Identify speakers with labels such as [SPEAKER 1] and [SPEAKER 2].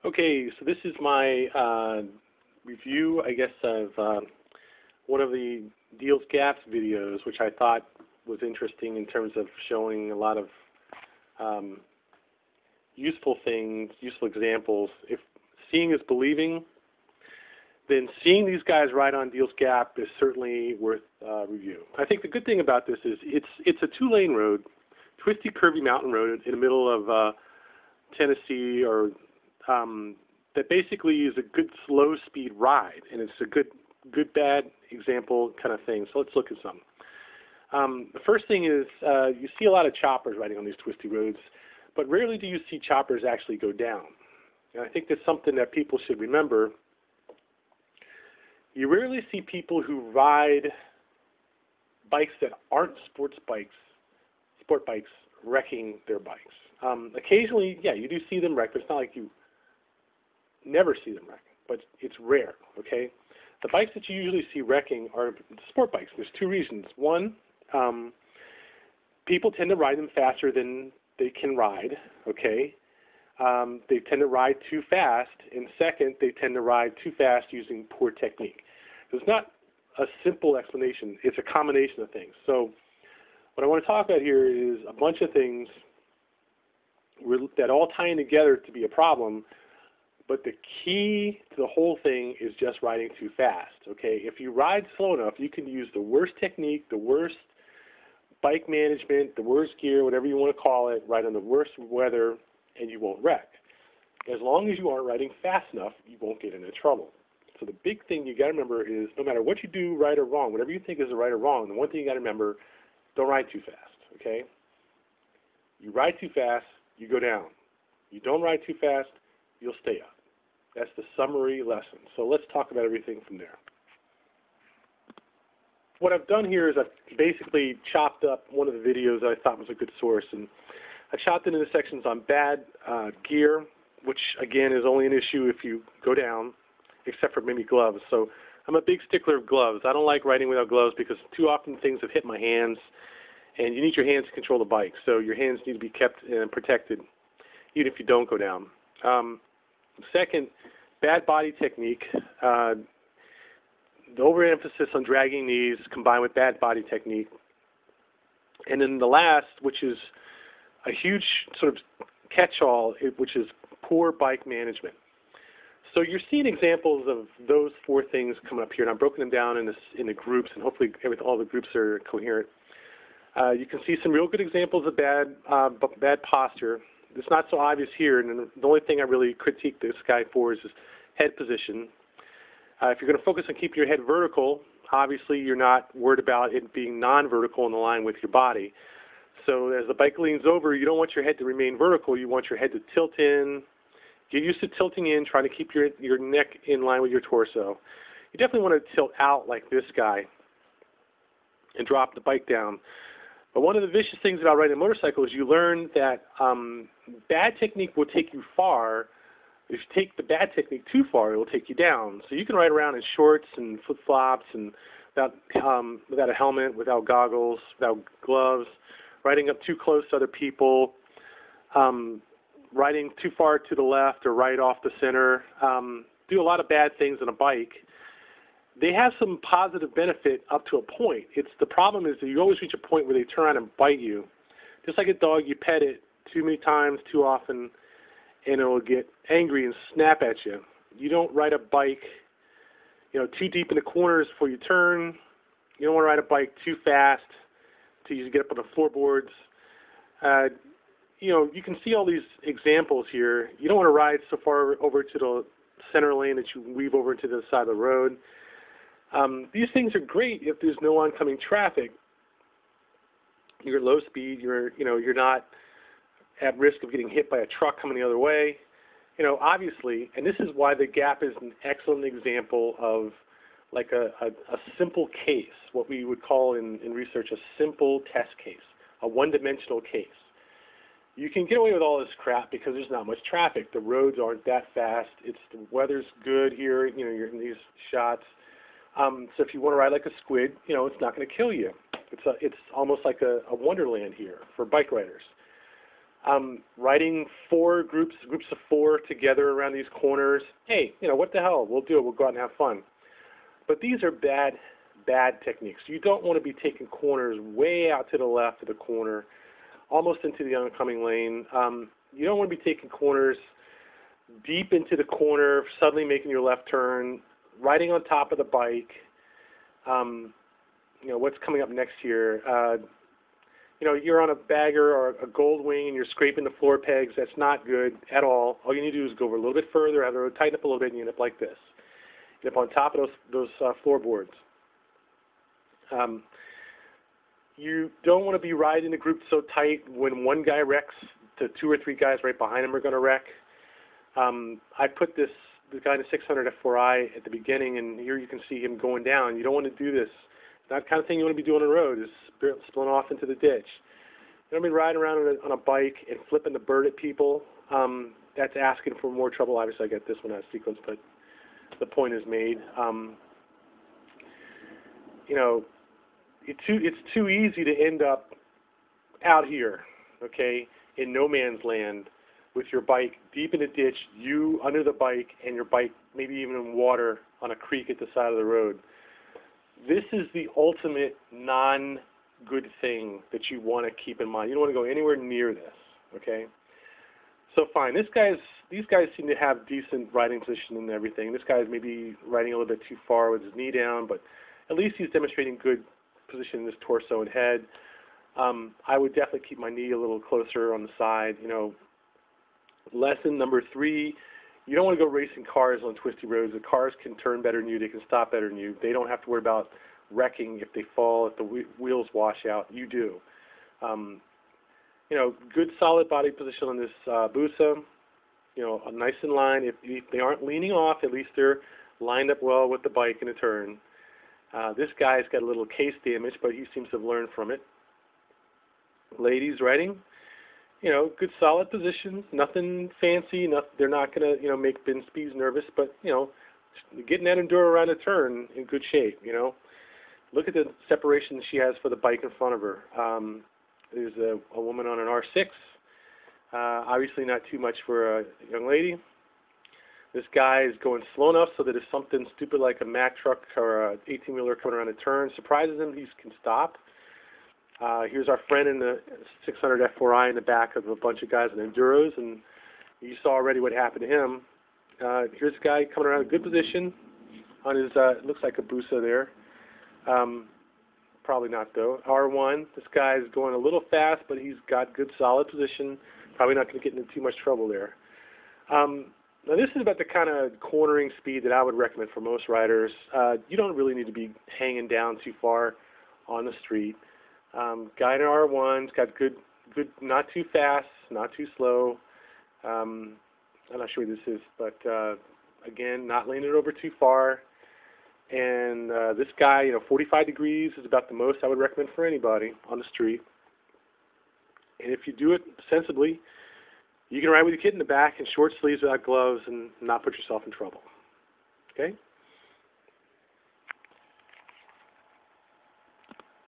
[SPEAKER 1] Okay, so this is my review, I guess, of one of the Deals Gaps videos, which I thought was interesting in terms of showing a lot of useful things, useful examples. If seeing is believing, then seeing these guys right on Deals Gap is certainly worth review. I think the good thing about this is it's a two-lane road, twisty, curvy mountain road in the middle of Tennessee, or that basically is a good slow speed ride, and it's a good bad example kind of thing. So let's look at some. The first thing is you see a lot of choppers riding on these twisty roads, but rarely do you see choppers actually go down. And I think that's something that people should remember. You rarely see people who ride bikes that aren't sport bikes, wrecking their bikes. Occasionally, yeah, you do see them wreck, but it's not like you never see them wreck, but it's rare, okay? The bikes that you usually see wrecking are sport bikes. There's two reasons. One, people tend to ride them faster than they can ride, okay? They tend to ride too fast, and second, they tend to ride too fast using poor technique. There's not a simple explanation. It's a combination of things. So what I want to talk about here is a bunch of things that all tie in together to be a problem, but the key to the whole thing is just riding too fast, okay? If you ride slow enough, you can use the worst technique, the worst bike management, the worst gear, whatever you want to call it, ride in the worst weather, and you won't wreck. As long as you aren't riding fast enough, you won't get into trouble. So the big thing you got to remember is no matter what you do, right or wrong, whatever you think is the right or wrong, the one thing you got to remember, don't ride too fast, okay? You ride too fast, you go down. You don't ride too fast, you'll stay up. That's the summary lesson. So let's talk about everything from there. What I've done here is I've basically chopped up one of the videos that I thought was a good source, and I chopped it into sections on bad gear, which again is only an issue if you go down, except for maybe gloves. So I'm a big stickler of gloves. I don't like riding without gloves because too often things have hit my hands, and you need your hands to control the bike. So your hands need to be kept and protected, even if you don't go down. Second, bad body technique. The overemphasis on dragging knees combined with bad body technique. And then the last, which is a huge sort of catch-all, which is poor bike management. So you're seeing examples of those four things coming up here, and I've broken them down in the groups, and hopefully all the groups are coherent. You can see some real good examples of bad posture. It's not so obvious here, and the only thing I really critique this guy for is his head position. If you're going to focus on keeping your head vertical, obviously you're not worried about it being non-vertical in line with your body. So as the bike leans over, you don't want your head to remain vertical. You want your head to tilt in. Get used to tilting in, trying to keep your neck in line with your torso. You definitely want to tilt out like this guy and drop the bike down. But one of the vicious things about riding a motorcycle is you learn that bad technique will take you far. If you take the bad technique too far, it will take you down. So you can ride around in shorts and flip-flops and without a helmet, without goggles, without gloves, riding up too close to other people, riding too far to the left or right off the center, do a lot of bad things on a bike. They have some positive benefit up to a point. The problem is that you always reach a point where they turn around and bite you. Just like a dog, you pet it too many times, too often, and it will get angry and snap at you. You don't ride a bike, too deep in the corners before you turn. You don't want to ride a bike too fast till you get up on the floorboards. You can see all these examples here. You don't want to ride so far over to the center lane that you weave over to the side of the road. These things are great if there's no oncoming traffic. You're at low speed. You're not at risk of getting hit by a truck coming the other way. Obviously, and this is why the gap is an excellent example of like a simple case, what we would call in research a simple test case, a one-dimensional case. You can get away with all this crap because there's not much traffic. The roads aren't that fast. The weather's good here. You're in these shots. So if you want to ride like a squid, it's not going to kill you. It's almost like a wonderland here for bike riders. Riding groups of four together around these corners. Hey, what the hell? We'll do it. We'll go out and have fun. But these are bad techniques. You don't want to be taking corners way out to the left of the corner, almost into the oncoming lane. You don't want to be taking corners deep into the corner, suddenly making your left turn, riding on top of the bike. What's coming up next here? You're on a bagger or a gold wing and you're scraping the floor pegs. That's not good at all. All you need to do is go over a little bit further, have the road tighten up a little bit, and you end up like this. You end up on top of those floorboards. You don't want to be riding the group so tight when one guy wrecks, the 2 or 3 guys right behind him are going to wreck. I put the guy in the 600 F4I at the beginning, and here you can see him going down. You don't want to do this. That kind of thing you want to be doing on the road is spilling off into the ditch. You don't be riding around on a bike and flipping the bird at people. That's asking for more trouble. Obviously, I got this one out of sequence, but the point is made. It's too easy to end up out here, okay, in no man's land with your bike deep in the ditch, you under the bike, and your bike maybe even in water on a creek at the side of the road. This is the ultimate non-good thing that you want to keep in mind. You don't want to go anywhere near this, okay? So fine, these guys seem to have decent riding position and everything. This guy's maybe riding a little bit too far with his knee down, but at least he's demonstrating good position in his torso and head. I would definitely keep my knee a little closer on the side. Lesson number 3, you don't want to go racing cars on twisty roads. The cars can turn better than you. They can stop better than you. They don't have to worry about wrecking if they fall, if the wheels wash out. You do. Good solid body position on this Busa. Nice in line. If they aren't leaning off, at least they're lined up well with the bike in a turn. This guy's got a little case damage, but he seems to have learned from it. Ladies riding, good solid positions, nothing fancy. They're not going to, make Ben Spees nervous, but, getting that enduro around a turn in good shape, Look at the separation she has for the bike in front of her. There's a woman on an R6. Obviously not too much for a young lady. This guy is going slow enough so that if something stupid like a Mack truck or an 18-wheeler coming around a turn surprises him, he can stop. Here's our friend in the 600 F4I in the back of a bunch of guys in enduros, and you saw already what happened to him. Here's a guy coming around a good position on his, it looks like a Busa there. Probably not though. R1, this guy's going a little fast, but he's got good solid position. Probably not going to get into too much trouble there. Now this is about the kind of cornering speed that I would recommend for most riders. You don't really need to be hanging down too far on the street. Guy in R1's got good, not too fast, not too slow. I'm not sure who this is, but again, not leaning it over too far. And this guy, 45 degrees is about the most I would recommend for anybody on the street. And if you do it sensibly, you can ride with your kid in the back in short sleeves without gloves and not put yourself in trouble. Okay?